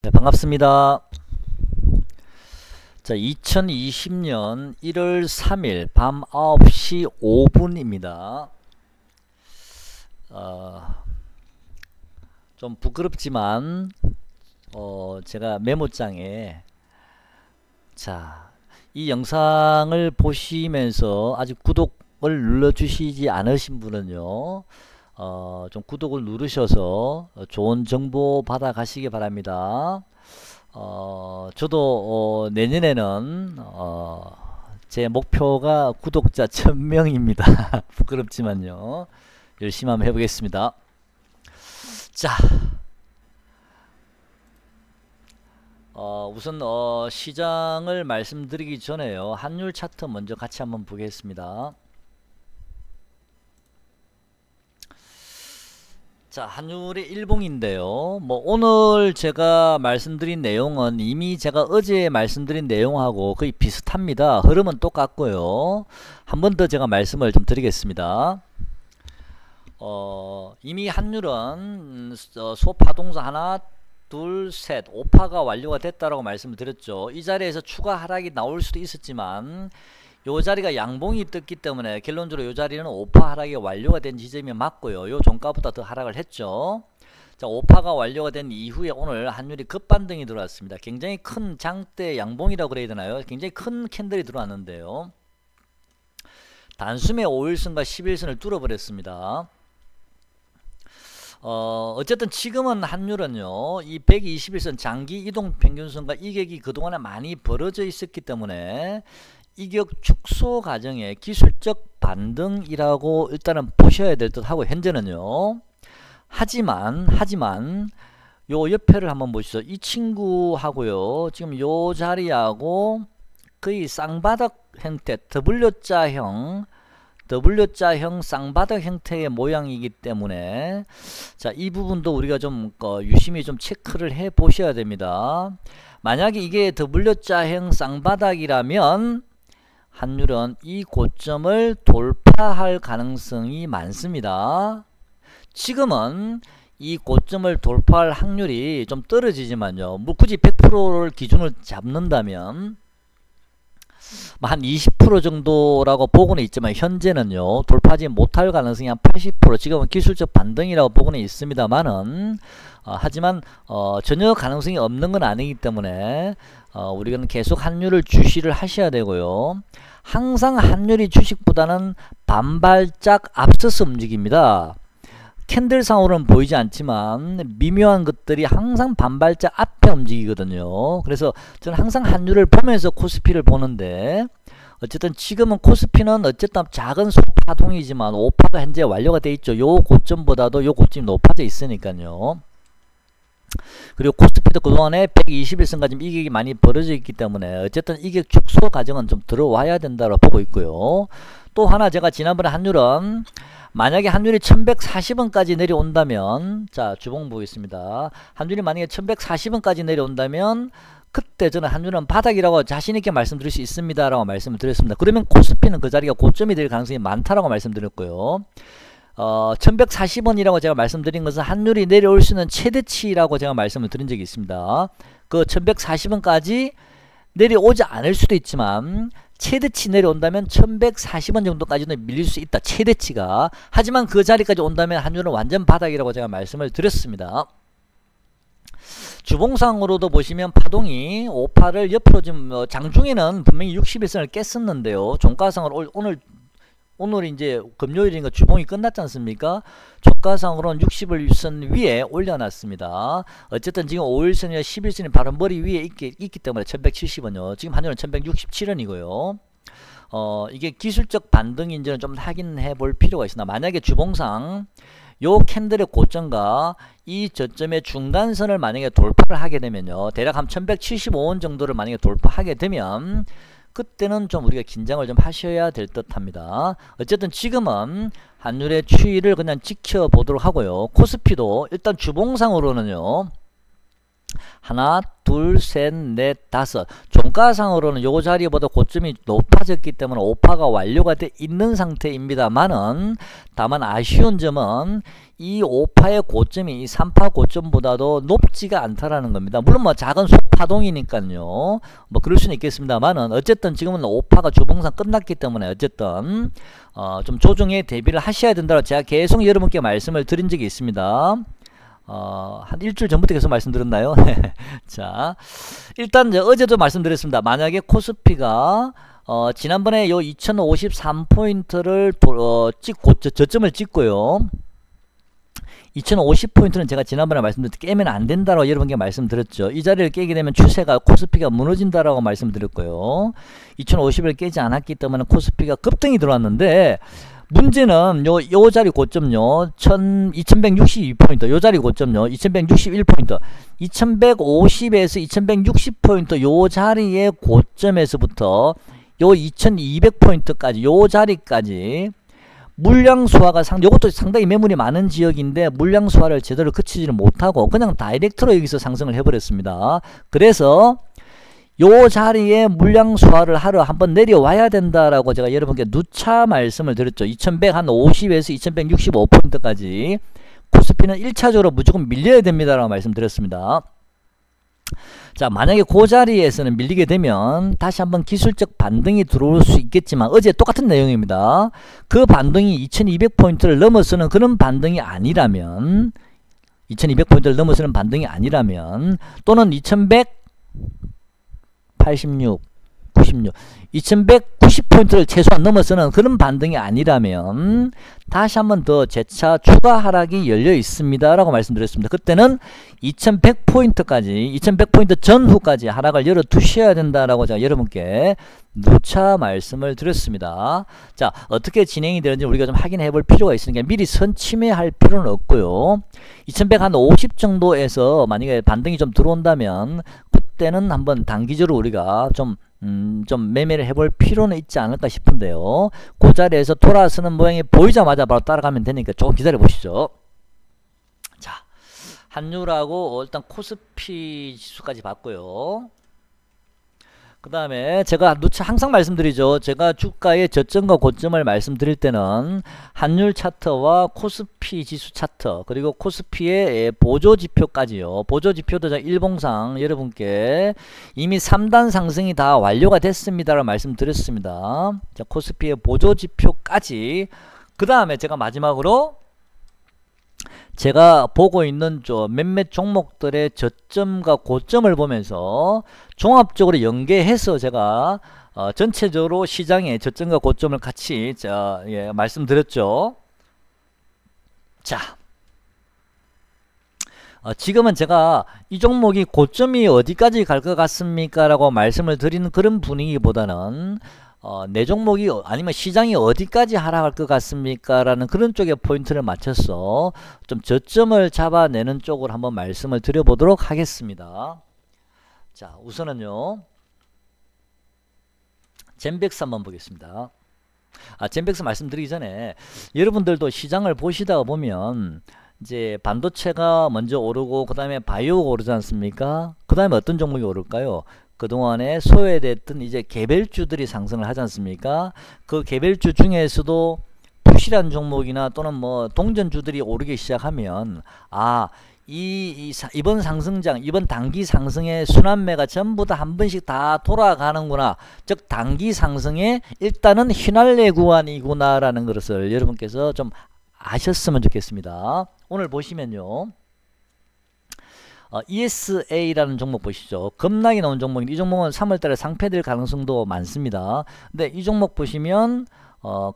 네, 반갑습니다. 자, 2020년 1월 3일 밤 9시 5분입니다. 좀 부끄럽지만 제가 메모장에 이 영상을 보시면서 아직 구독을 눌러주시지 않으신 분은요, 좀 구독을 누르셔서 좋은 정보 받아 가시기 바랍니다. 저도 내년에는 제 목표가 구독자 1000명입니다. 부끄럽지만요. 열심히 한번 해보겠습니다. 자, 우선 시장을 말씀드리기 전에요. 환율 차트 먼저 같이 한번 보겠습니다. 자, 환율의 일봉인데요. 뭐 오늘 제가 말씀드린 내용은 이미 제가 어제 말씀드린 내용하고 거의 비슷합니다. 흐름은 똑같고요. 한 번 더 제가 말씀을 좀 드리겠습니다. 이미 환율은 소파동사 하나 둘 셋 5파가 완료가 됐다라고 말씀을 드렸죠. 이 자리에서 추가 하락이 나올 수도 있었지만 요 자리가 양봉이 떴기 때문에 결론적으로 요 자리는 5파 하락이 완료가 된 지점이 맞고요. 요 종가보다 더 하락을 했죠. 자, 5파가 완료가 된 이후에 오늘 환율이 급반등이 들어왔습니다. 굉장히 큰 장대 양봉이라고 그래야 되나요? 굉장히 큰 캔들이 들어왔는데요. 단숨에 5일선과 10일선을 뚫어버렸습니다. 어쨌든 지금은 환율은요, 이 121선 장기 이동 평균선과 이격이 그동안에 많이 벌어져 있었기 때문에 이격 축소 과정의 기술적 반등이라고 일단은 보셔야 될 듯 하고, 현재는요. 하지만 요 옆에를 한번 보시죠. 이 친구하고요, 지금 요 자리하고 거의 쌍바닥 형태, W자형 쌍바닥 형태의 모양이기 때문에, 자, 이 부분도 우리가 좀 유심히 좀 체크를 해 보셔야 됩니다. 만약에 이게 W자형 쌍바닥이라면 환율은 이 고점을 돌파할 가능성이 많습니다. 지금은 이 고점을 돌파할 확률이 좀 떨어지지만요, 뭐 굳이 100%를 기준을 잡는다면 한 20% 정도라고 보고는 있지만, 현재는요 돌파하지 못할 가능성이 한 80%, 지금은 기술적 반등이라고 보고는 있습니다만은, 하지만 전혀 가능성이 없는 건 아니기 때문에 우리는 계속 환율을 주시를 하셔야 되고요. 항상 환율이 주식보다는 반발짝 앞서서 움직입니다. 캔들상으로는 보이지 않지만 미묘한 것들이 항상 반발짝 앞에 움직이거든요. 그래서 저는 항상 환율을 보면서 코스피를 보는데, 어쨌든 지금은 코스피는 어쨌든 작은 소파동이지만 5파가 현재 완료가 돼 있죠. 요 고점보다도 요 고점이 높아져 있으니까요. 그리고 코스피도 그동안에 121선까지 이격이 많이 벌어져 있기 때문에 어쨌든 이격 축소 과정은 좀 들어와야 된다고 보고 있고요. 또 하나, 제가 지난번에 환율은 만약에 환율이 1140원까지 내려온다면, 자, 주봉 보겠습니다. 환율이 만약에 1140원까지 내려온다면 그때 저는 환율은 바닥이라고 자신있게 말씀드릴 수 있습니다 라고 말씀을 드렸습니다. 그러면 코스피는 그 자리가 고점이 될 가능성이 많다라고 말씀드렸고요. 1140원이라고 제가 말씀드린 것은 환율이 내려올 수 있는 최대치라고 제가 말씀을 드린 적이 있습니다. 그 1140원까지 내려오지 않을 수도 있지만 최대치 내려온다면 1140원 정도까지는 밀릴 수 있다, 최대치가. 하지만 그 자리까지 온다면 환율은 완전 바닥이라고 제가 말씀을 드렸습니다. 주봉상으로도 보시면 파동이 5파를 옆으로 지금 장중에는 분명히 61선을 깼었는데요. 종가상으로 오늘 이제 금요일이니까 주봉이 끝났지 않습니까? 종가상으로는 60선 위에 올려놨습니다. 어쨌든 지금 5일선이나 11선이 바로 머리 위에 있기 때문에 1170원이요. 지금 환율은 1167원이고요. 이게 기술적 반등인지는 좀 확인해 볼 필요가 있습니다. 만약에 주봉상 요 캔들의 고점과 이 저점의 중간선을 만약에 돌파를 하게 되면요, 대략 한 1175원 정도를 만약에 돌파하게 되면 그때는 좀 우리가 긴장을 좀 하셔야 될 듯 합니다. 어쨌든 지금은 환율의 추이를 그냥 지켜보도록 하고요. 코스피도 일단 주봉상으로는요, 하나, 둘, 셋, 넷, 다섯. 종가상으로는 요 자리보다 고점이 높아졌기 때문에 오파가 완료가 돼 있는 상태입니다만은, 다만 아쉬운 점은 이 오파의 고점이 이 3파 고점보다도 높지가 않다라는 겁니다. 물론 뭐 작은 소파동이니까요. 뭐 그럴 수는 있겠습니다만은, 어쨌든 지금은 오파가 주봉상 끝났기 때문에 어쨌든 좀 조정에 대비를 하셔야 된다고 제가 계속 여러분께 말씀을 드린 적이 있습니다. 한 일주일 전부터 계속 말씀드렸나요? 자, 일단 어제도 말씀드렸습니다. 만약에 코스피가 지난번에 요 2053포인트를 찍고 저점을 찍고요. 2050포인트는 제가 지난번에 말씀드렸듯이 깨면 안 된다라고 여러분께 말씀드렸죠. 이 자리를 깨게 되면 추세가 코스피가 무너진다라고 말씀드렸고요. 2050을 깨지 않았기 때문에 코스피가 급등이 들어왔는데, 문제는 요 자리 고점요, 2162포인트, 요 자리 고점요, 2161포인트, 2150에서 2160포인트 요 자리의 고점에서부터 요 2200포인트까지, 요 자리까지 물량 수화가 요것도 상당히 매물이 많은 지역인데 물량 수화를 제대로 그치지를 못하고 그냥 다이렉트로 여기서 상승을 해버렸습니다. 그래서 요 자리에 물량 수화를 하러 한번 내려와야 된다라고 제가 여러분께 누차 말씀을 드렸죠. 2150에서 2165포인트까지 코스피는 1차적으로 무조건 밀려야 됩니다라고 말씀드렸습니다. 자, 만약에 그 자리에서는 밀리게 되면 다시 한번 기술적 반등이 들어올 수 있겠지만, 어제 똑같은 내용입니다. 그 반등이 2200포인트를 넘어서는 그런 반등이 아니라면, 2200포인트를 넘어서는 반등이 아니라면, 또는 2186, 96, 2190포인트를 최소한 넘어서는 그런 반등이 아니라면 다시 한번 더 재차 추가 하락이 열려 있습니다 라고 말씀드렸습니다. 그때는 2100포인트까지 2100포인트 전후까지 하락을 열어 두셔야 된다라고 제가 여러분께 누차 말씀을 드렸습니다. 자, 어떻게 진행이 되는지 우리가 좀 확인해 볼 필요가 있으니까 미리 선침해할 필요는 없고요. 2150 정도에서 만약에 반등이 좀 들어온다면 그때는 한번 단기적으로 우리가 좀 매매를 해볼 필요는 있지 않을까 싶은데요. 그 자리에서 돌아서는 모양이 보이자마자 바로 따라가면 되니까 조금 기다려 보시죠. 자, 한유라고 일단 코스피 지수까지 봤고요. 그 다음에 제가 누차 항상 말씀드리죠. 제가 주가의 저점과 고점을 말씀드릴 때는 환율 차트와 코스피 지수 차트, 그리고 코스피의 보조지표까지요. 보조지표도 제가 일봉상 여러분께 이미 3단 상승이 다 완료가 됐습니다라고 말씀드렸습니다. 자, 코스피의 보조지표까지. 그 다음에 제가 마지막으로 제가 보고 있는 몇몇 종목들의 저점과 고점을 보면서 종합적으로 연계해서 제가 전체적으로 시장의 저점과 고점을 같이 말씀드렸죠. 자, 지금은 제가 이 종목이 고점이 어디까지 갈 것 같습니까 라고 말씀을 드리는 그런 분위기보다는 내 종목이 아니면 시장이 어디까지 하락할 것 같습니까 라는 그런 쪽에 포인트를 맞춰서 좀 저점을 잡아내는 쪽으로 한번 말씀을 드려보도록 하겠습니다. 자, 우선은요 젠백스 한번 보겠습니다. 젠백스 말씀드리기 전에 여러분들도 시장을 보시다가 보면 이제 반도체가 먼저 오르고 그 다음에 바이오가 오르지 않습니까? 그 다음에 어떤 종목이 오를까요? 그동안에 소외됐던 이제 개별주들이 상승을 하지 않습니까? 그 개별주 중에서도 부실한 종목이나 또는 뭐 동전주들이 오르기 시작하면 이번 상승장, 이번 단기 상승의 순환매가 전부 다 한 번씩 다 돌아가는구나. 즉 단기 상승의 일단은 휘날레 구간이구나 라는 것을 여러분께서 좀 아셨으면 좋겠습니다. 오늘 보시면요. ESA라는 종목 보시죠. 급락이 나온 종목인데 이 종목은 3월달에 상패될 가능성도 많습니다. 근데 이 종목 보시면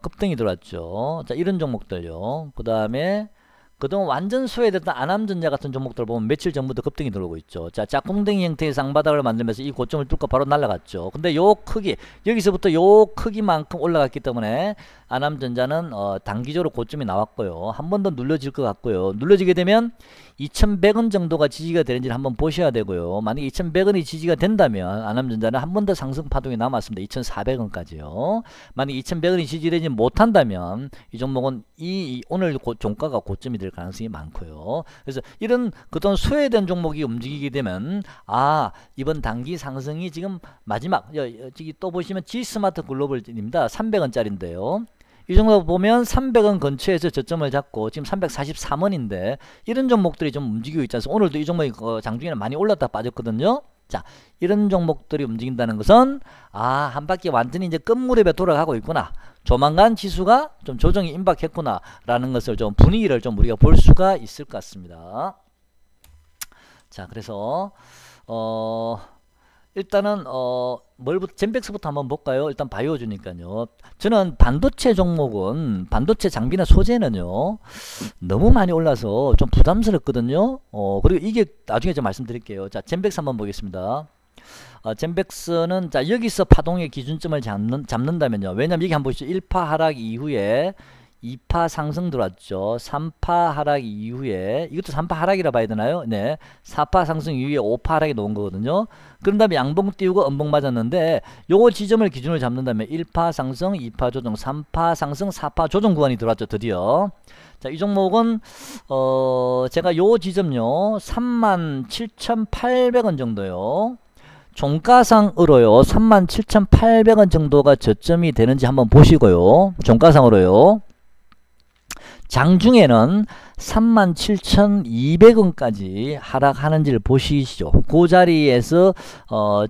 급등이 들어왔죠. 자, 이런 종목들요. 그 다음에 그동안 완전 소외됐던 아남전자 같은 종목들 보면 며칠 전부터 급등이 들어오고 있죠. 자, 짝꿍댕이 형태의 쌍바닥을 만들면서 이 고점을 뚫고 바로 날아갔죠. 근데 요 크기, 여기서부터 요 크기만큼 올라갔기 때문에 아남전자는 단기적으로 고점이 나왔고요. 한 번 더 눌러질 것 같고요. 눌러지게 되면 2100원 정도가 지지가 되는지를 한번 보셔야 되고요. 만약에 2100원이 지지가 된다면 아남전자는 한 번 더 상승 파동이 남았습니다. 2400원까지요. 만약에 2100원이 지지되지 못한다면 이 종목은 오늘 종가가 고점이 지지될 가능성이 많고요. 그래서 이런 그동안 소외된 종목이 움직이게 되면 이번 단기 상승이 지금 마지막 여기 또 보시면 G스마트 글로벌입니다. 300원짜리인데요. 이 정도 보면 300원 근처에서 저점을 잡고 지금 343원인데 이런 종목들이 좀 움직이고 있지 않습니까? 오늘도 이 종목이 장중에는 많이 올랐다 빠졌거든요. 자, 이런 종목들이 움직인다는 것은 한 바퀴 완전히 이제 끝무렵에 돌아가고 있구나. 조만간 지수가 좀 조정이 임박했구나 라는 것을 좀 분위기를 좀 우리가 볼 수가 있을 것 같습니다. 자, 그래서 일단은 젠백스부터 한번 볼까요? 일단 바이오주니까요. 저는 반도체 종목은 반도체 장비나 소재는요 너무 많이 올라서 좀 부담스럽거든요. 그리고 이게 나중에 좀 말씀드릴게요. 자, 젠백스 한번 보겠습니다. 젠백스는 자 여기서 파동의 기준점을 잡는다면요. 왜냐면 이게 한번 보시죠. 1파 하락 이후에 2파 상승 들어왔죠. 3파 하락 이후에 이것도 3파 하락이라 봐야 되나요? 네, 4파 상승 이후에 5파 하락이 나온 거거든요. 그런 다음에 양봉 띄우고 음봉 맞았는데 요거 지점을 기준으로 잡는다면 1파 상승, 2파 조정, 3파 상승, 4파 조정 구간이 들어왔죠. 드디어. 자, 이 종목은 제가 요 지점요 37,800원 정도요. 종가상으로요 37,800원 정도가 저점이 되는지 한번 보시고요. 종가상으로요. 장중에는 37,200원까지 하락하는지를 보시죠. 그 자리에서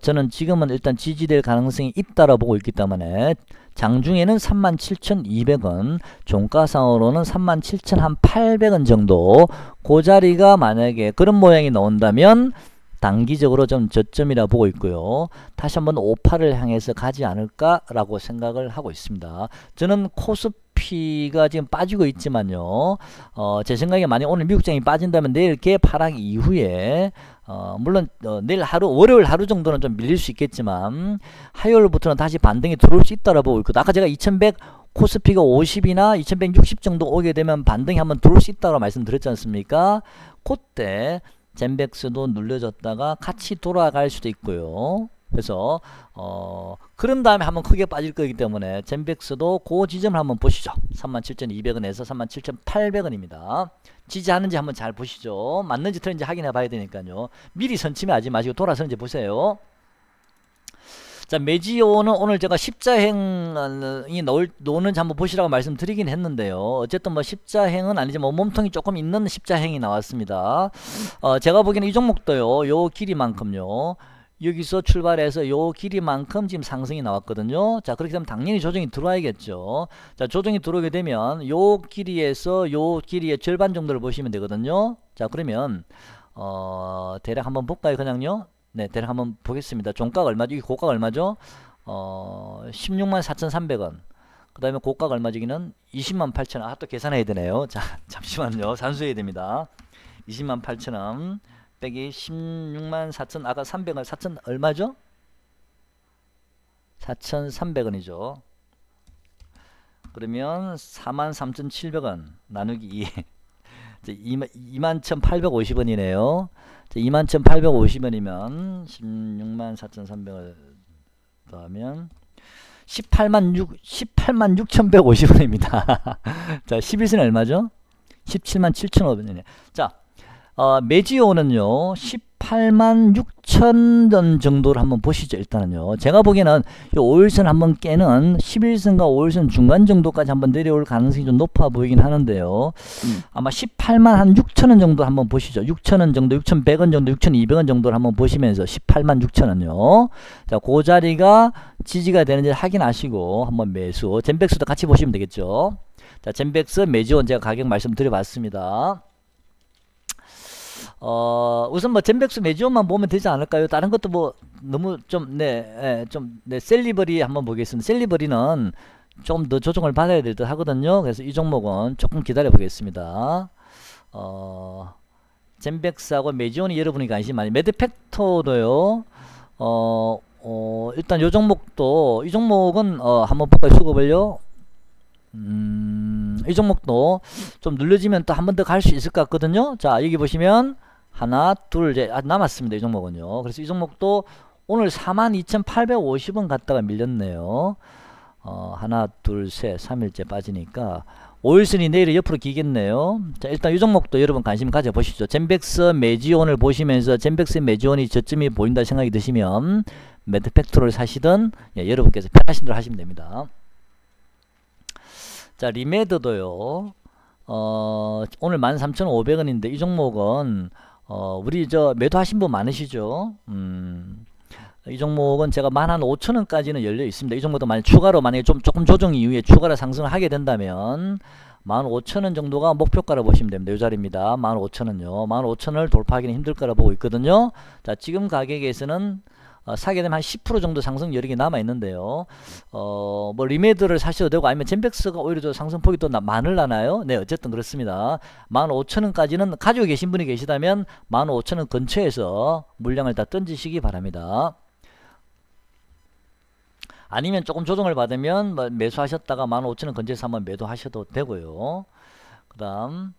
저는 지금은 일단 지지될 가능성이 있다고 보고 있기 때문에 장중에는 37,200원, 종가상으로는 37,800원 정도 그 자리가 만약에 그런 모양이 나온다면 단기적으로 좀 저점이라 보고 있고요. 다시 한번 5파를 향해서 가지 않을까라고 생각을 하고 있습니다. 저는 코스피가 지금 빠지고 있지만요. 제 생각에 만약 오늘 미국장이 빠진다면 내일 갭 하락 이후에 물론 내일 월요일 하루 정도는 좀 밀릴 수 있겠지만 화요일부터는 다시 반등이 들어올 수 있다고 보고 있거든요. 아까 제가 2100 코스피가 50이나 2160 정도 오게 되면 반등이 한번 들어올 수 있다고 말씀드렸지 않습니까? 그때 젠백스도 눌려졌다가 같이 돌아갈 수도 있고요. 그래서 그런 다음에 한번 크게 빠질 거기 때문에 젠백스도 그 지점을 한번 보시죠. 37,200원에서 37,800원입니다. 지지하는지 한번 잘 보시죠. 맞는지 틀린지 확인해 봐야 되니까요. 미리 선침하지 마시고 돌아서는지 보세요. 자, 메지오는 오늘 제가 십자행이 노는지 한번 보시라고 말씀드리긴 했는데요. 어쨌든 뭐 십자행은 아니지만 몸통이 조금 있는 십자행이 나왔습니다. 제가 보기에는 이 종목도요. 요 길이만큼요. 여기서 출발해서 요 길이만큼 지금 상승이 나왔거든요. 자, 그렇게 되면 당연히 조정이 들어와야겠죠. 자, 조정이 들어오게 되면 요 길이에서 요 길이의 절반 정도를 보시면 되거든요. 자, 그러면 대략 한번 볼까요? 그냥요. 네, 대략 한번 보겠습니다. 종가가 얼마죠? 이 고가가 얼마죠? 164,300원. 그 다음에 고가가 얼마죠? 여기는 208,000원. 또 계산해야 되네요. 자, 잠시만요. 산수해야 됩니다. 208,000원 빼기 164,000, 아까 300원, 4,000 얼마죠? 4,300원이죠. 그러면 43,700원 나누기 2. 21,850원이네요. 21,850원이면 164,300원 더하면 186,150원입니다. 자, 11선이 얼마죠? 177,500원이네. 자, 메지오는요 186,000원 정도를 한번 보시죠. 일단은요 제가 보기에는 이 5일선 한번 깨는 11선과 5일선 중간 정도까지 한번 내려올 가능성이 좀 높아 보이긴 하는데요. 아마 186,000원 정도 한번 보시죠. 6,000원 정도, 6,100원 정도, 6,200원 정도를 한번 보시면서 186,000원요. 자, 그 자리가 지지가 되는지 확인하시고 한번 매수, 젠백스도 같이 보시면 되겠죠. 자, 젠백스, 메지오는 제가 가격 말씀드려봤습니다. 우선 뭐 젠백스 메지오만 보면 되지 않을까요? 다른 것도 뭐 너무 좀 셀리버리 한번 보겠습니다. 셀리버리는 좀 더 조정을 받아야 될 듯 하거든요. 그래서 이 종목은 조금 기다려 보겠습니다. 젠백스하고 메지오는 여러분이 관심 많이. 매드팩터도요. 일단 요 종목도, 이 종목은 한번 볼까요? 수급을요. 이 종목도 좀 눌러지면 또 한 번 더 갈 수 있을 것 같거든요. 자, 여기 보시면 하나, 둘, 이제 남았습니다. 이 종목은요. 그래서 이 종목도 오늘 42,850원 갔다가 밀렸네요. 하나 둘 셋 3일째 빠지니까 5일선이 내일 옆으로 기겠네요. 자, 일단 이 종목도 여러분 관심 가져보시죠. 젠백스 매지온을 보시면서 젠백스 매지온이 저점이 보인다 생각이 드시면 매드팩토를 사시든 여러분께서 편하신 대로 하시면 됩니다. 자, 리메드도요. 오늘 13,500원인데 이 종목은 우리 저 매도하신 분 많으시죠? 이 종목은 제가 15,000원까지는 열려 있습니다. 이 종목도 추가로 만약에 조금 조정 이후에 추가로 상승을 하게 된다면 15,000원 정도가 목표가로 보시면 됩니다. 이 자리입니다. 15,000원요. 15,000원을 돌파하기는 힘들 거라 보고 있거든요. 자, 지금 가격에서는 사게 되면 한 10% 정도 상승 여력이 남아 있는데요. 뭐 리메드를 사셔도 되고 아니면 젠백스가 오히려 더 상승폭이 또 많을라나요? 네, 어쨌든 그렇습니다. 15,000원까지는 가지고 계신 분이 계시다면 15,000원 근처에서 물량을 다 던지시기 바랍니다. 아니면 조금 조정을 받으면 매수하셨다가 15,000원 근처에서 한번 매도하셔도 되고요. 그 다음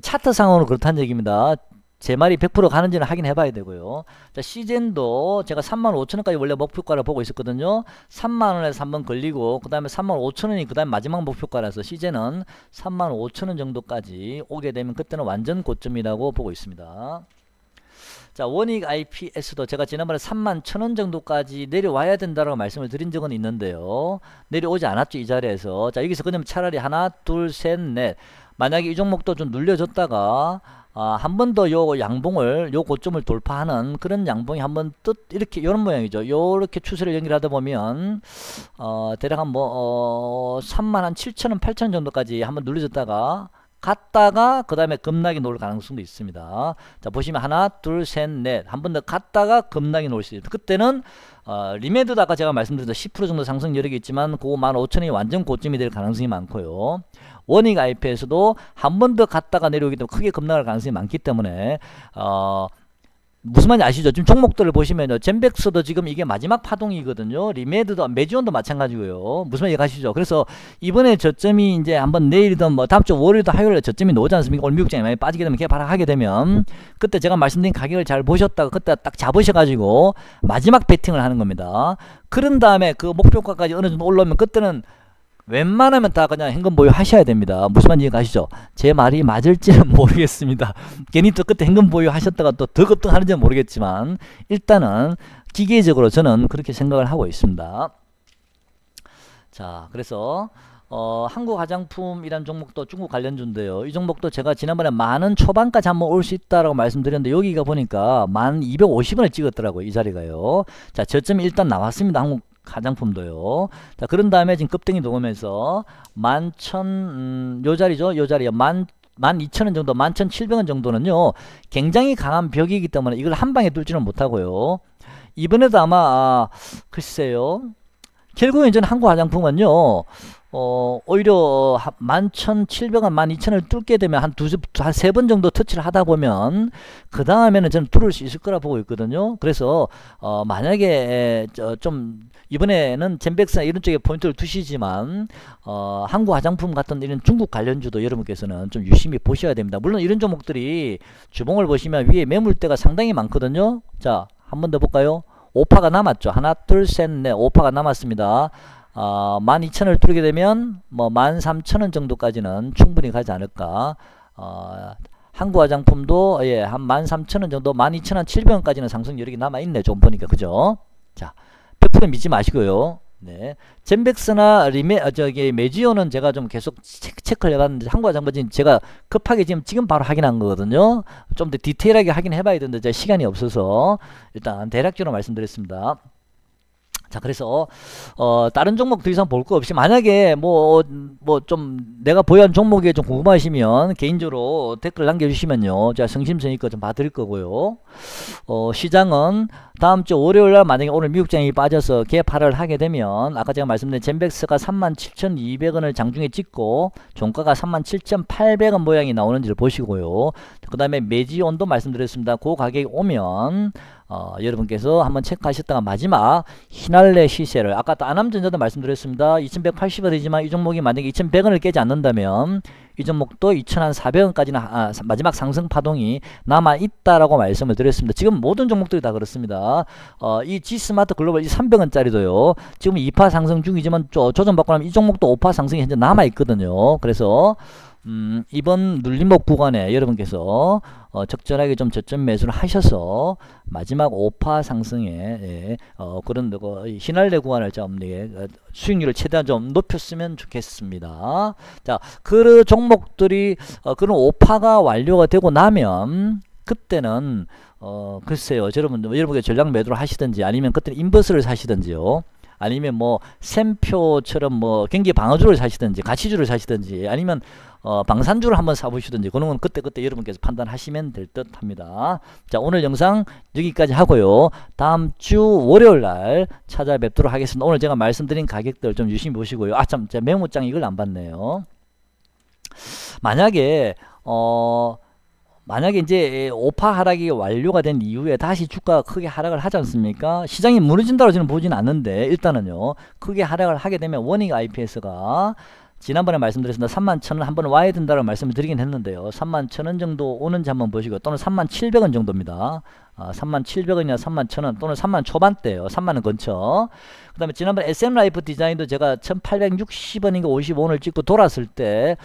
차트상으로 그렇다는 얘기입니다. 제 말이 100% 가는지는 확인해 봐야 되고요. 자, 시젠도 제가 35,000원까지 원래 목표가를 보고 있었거든요. 3만원에서 한번 걸리고 그 다음에 35,000원이 그 다음 마지막 목표가라서 시젠은 35,000원 정도까지 오게 되면 그때는 완전 고점이라고 보고 있습니다. 자, 원익 IPS도 제가 지난번에 31,000원 정도까지 내려와야 된다고 말씀을 드린 적은 있는데요. 내려오지 않았죠, 이 자리에서. 자, 여기서 그냥 차라리 하나 둘 셋 넷 만약에 이 종목도 좀 눌려줬다가 한 번 더 요 양봉을 요 고점을 돌파하는 그런 양봉이 한번 이렇게 이런 모양이죠. 요렇게 추세를 연결하다 보면 대략 한 37,000원 8,000원 정도까지 한번 눌려줬다가 갔다가 그 다음에 급락이 놓을 가능성도 있습니다. 자, 보시면 하나 둘 셋 넷 한 번 더 갔다가 급락이 놓을 수 있습니다. 그때는 리메드도 아까 제가 말씀드렸던 10% 정도 상승 여력이 있지만 그 15,000원이 완전 고점이 될 가능성이 많고요. 원익 IP에서도 한 번 더 갔다가 내려오기 때문에 크게 급락할 가능성이 많기 때문에 무슨 말인지 아시죠? 지금 종목들을 보시면요. 젠백스도 지금 이게 마지막 파동이거든요. 리메드도 매지온도 마찬가지고요. 무슨 말인지 아시죠? 그래서 이번에 저점이 이제 한번 내일이든 뭐 다음 주 월요일도 화요일에 저점이 나오지 않습니까? 오늘 미국장이 많이 빠지게 되면 개발하게 되면 그때 제가 말씀드린 가격을 잘 보셨다가 그때 딱 잡으셔가지고 마지막 베팅을 하는 겁니다. 그런 다음에 그 목표가까지 어느 정도 올라오면 그때는 웬만하면 다 그냥 현금 보유 하셔야 됩니다. 무슨 말인지 아시죠? 제 말이 맞을지는 모르겠습니다. 괜히 또 그때 현금 보유 하셨다가 또 더 급등하는지는 모르겠지만 일단은 기계적으로 저는 그렇게 생각을 하고 있습니다. 자, 그래서 한국 화장품이란 종목도 중국 관련주인데요. 이 종목도 제가 지난번에 10,000원 초반까지 한번 올 수 있다라고 말씀드렸는데 여기가 보니까 1250원을 찍었더라고요. 이 자리가요. 자, 저점이 일단 나왔습니다. 한국 화장품도요. 자, 그런 다음에 지금 급등이 녹으면서 11,000 요 자리죠. 요 자리요. 12,000원 정도, 11,700원 정도는요. 굉장히 강한 벽이기 때문에 이걸 한 방에 뚫지는 못하고요. 이번에도 아마 글쎄요. 결국엔 저는 한국 화장품은요. 오히려 11,700원, 12,000원을 뚫게 되면 한 세 번 정도 터치를 하다 보면 그 다음에는 저는 뚫을 수 있을 거라 보고 있거든요. 그래서 만약에 좀 이번에는 젠백스나 이런 쪽에 포인트를 두시지만 한국 화장품 같은 이런 중국 관련주도 여러분께서는 좀 유심히 보셔야 됩니다. 물론 이런 종목들이 주봉을 보시면 위에 매물대가 상당히 많거든요. 자, 한 번 더 볼까요? 5파가 남았죠. 하나 둘 셋 넷 5파가 남았습니다. 12,000원을 뚫게 되면 뭐 13,000원 정도까지는 충분히 가지 않을까. 한국 화장품도 한 13,000원 정도, 12,700원까지는 상승 여력이 남아 있네. 좀 보니까 그죠? 자, 100% 믿지 마시고요. 네, 젠백스나 매지오는 제가 좀 계속 체크를 해봤는데 한국 화장품은 제가 급하게 지금 바로 확인한 거거든요. 좀 더 디테일하게 확인해 봐야 되는데 제가 시간이 없어서 일단 대략적으로 말씀드렸습니다. 자, 그래서 다른 종목 더 이상 볼 거 없이 만약에 뭐 좀 내가 보유한 종목에 좀 궁금하시면 개인적으로 댓글 남겨주시면요, 제가 성심성의껏 좀 봐드릴 거고요. 시장은 다음 주 월요일날 만약에 오늘 미국장이 빠져서 개파를 하게 되면 아까 제가 말씀드린 젠백스가 37,200원을 장중에 찍고 종가가 37,800원 모양이 나오는지를 보시고요. 그 다음에 매지온도 말씀드렸습니다. 그 가격이 오면 여러분께서 한번 체크하셨다가 마지막 휘날레 시세를 아까 또 안암전자도 말씀드렸습니다. 2180원이지만 이 종목이 만약에 2100원을 깨지 않는다면 이 종목도 2400원까지는 마지막 상승 파동이 남아 있다라고 말씀을 드렸습니다. 지금 모든 종목들이 다 그렇습니다. 이 G스마트 글로벌 이 300원짜리도요. 지금 2파 상승 중이지만 조정받고 나면 이 종목도 5파 상승이 현재 남아 있거든요. 그래서 이번 눌림목 구간에 여러분께서 적절하게 좀 저점 매수를 하셔서 마지막 5파 상승에 그런 휘날레 구간을 좀 수익률을 최대한 좀 높였으면 좋겠습니다. 자, 그 종목들이 그런 5파가 완료가 되고 나면 그때는 글쎄요, 여러분께 전략 매도를 하시든지 아니면 그때 인버스를 사시든지요. 아니면 뭐 샘표처럼 뭐 경기 방어주를 사시든지 가치주를 사시든지 아니면 방산주를 한번 사보시든지 그런 건 그때 여러분께서 판단하시면 될 듯 합니다. 자, 오늘 영상 여기까지 하고요. 다음 주 월요일날 찾아뵙도록 하겠습니다. 오늘 제가 말씀드린 가격들 좀 유심히 보시고요. 아 참, 제가 메모장 이걸 안 봤네요. 만약에 이제 5파 하락이 완료가 된 이후에 다시 주가가 크게 하락을 하지 않습니까? 시장이 무너진다고 저는 보지는 않는데 일단은요, 크게 하락을 하게 되면 원익 IPS가 지난번에 말씀드렸습니다. 31,000원 한번 와야 된다고 말씀을 드리긴 했는데요. 31,000원 정도 오는지 한번 보시고 또는 37,000원 정도입니다. 37,000원이나 31,000원 또는 30,000원 초반대예요. 30,000원 근처. 그 다음에 지난번 SM라이프 디자인도 제가 1860원인가 55원을 찍고 돌았을 때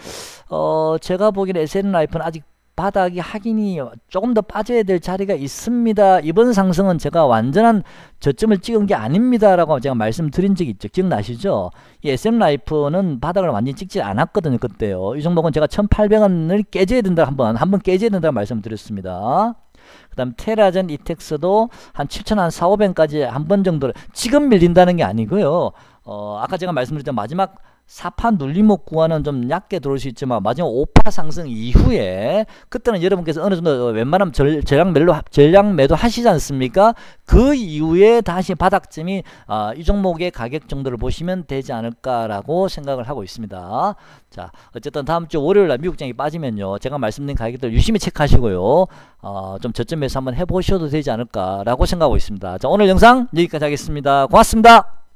제가 보기에는 SM라이프는 아직 바닥이 확인이 조금 더 빠져야 될 자리가 있습니다. 이번 상승은 제가 완전한 저점을 찍은 게 아닙니다 라고 제가 말씀드린 적이 있죠. 기억나시죠? 이 SM라이프는 바닥을 완전히 찍지 않았거든요. 그때요. 이 종목은 제가 1800원을 깨져야 된다 한번 깨져야 된다고 말씀드렸습니다. 그 다음 테라젠 이텍스도 한 7,400원까지 한 번 정도 지금 밀린다는 게 아니고요. 아까 제가 말씀드렸던 마지막 4파 눌림목 구간은 좀 얕게 들어올 수 있지만 마지막 5파 상승 이후에 그때는 여러분께서 어느 정도 웬만하면 전량 매도 하시지 않습니까? 그 이후에 다시 바닥점이 이 종목의 가격 정도를 보시면 되지 않을까라고 생각을 하고 있습니다. 자, 어쨌든 다음 주 월요일날 미국장이 빠지면요, 제가 말씀드린 가격들 유심히 체크하시고요, 좀 저점 매수 한번 해보셔도 되지 않을까라고 생각하고 있습니다. 자, 오늘 영상 여기까지 하겠습니다. 고맙습니다.